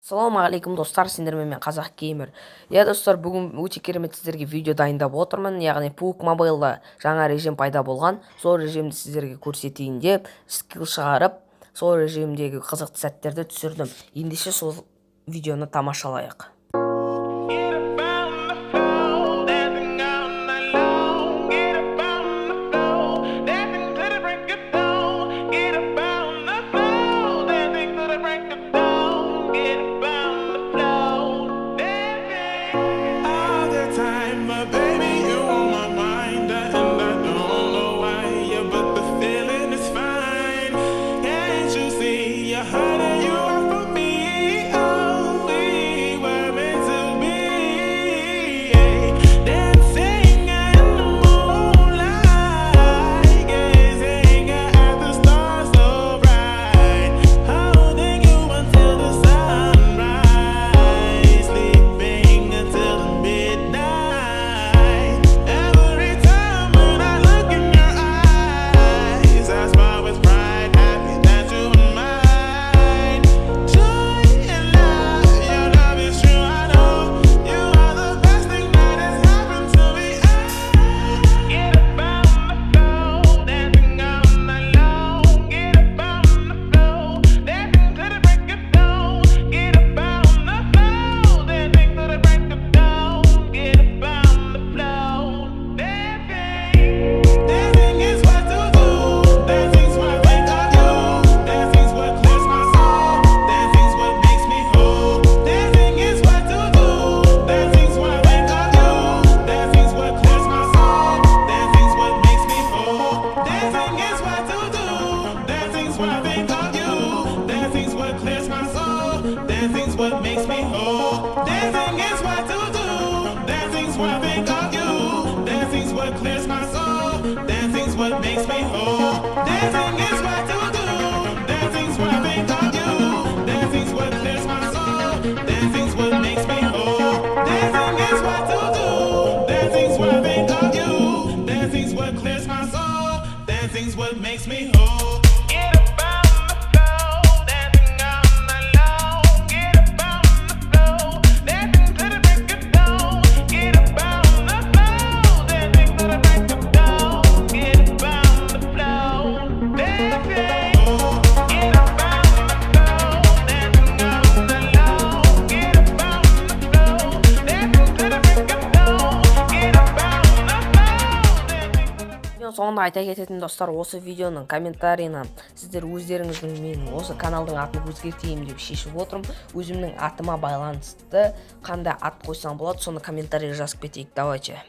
Ассалаумағалейкум достар, сендермен мен қазақ геймер. Достар, бүгін өте керемет сіздерге видео дайындап отырмын. Яғни PUBG Mobile'да жаңа режим пайда болған. Сол режимді сіздерге көрсетейін деп скилл шығарып, сол режимдегі қызықты сәттерді түсірдім. Ендеше сол видеоны тамашалайық. Dancing's what makes me whole. Dancing is what to do. Dancing's what I think of you. Dancing's what clears my soul. Dancing's what makes me whole. Dancing is what to do. Dancing's what I think of you. Dancing's what clears my soul. Dancing's what makes me whole. Dancing is what to do. Dancing's what I think of you. Dancing's what clears my soul. Dancing's what makes me whole. Соңында айта кететін достар, осы видеоның комментарийынан сіздер өздеріңіздің мен осы каналдың атын өзгертейін деп шешіп отырмын. Өзімнің атыма байланысты қандай ат қойсам болады, соны комментарийге жазып кетейік. Давайте.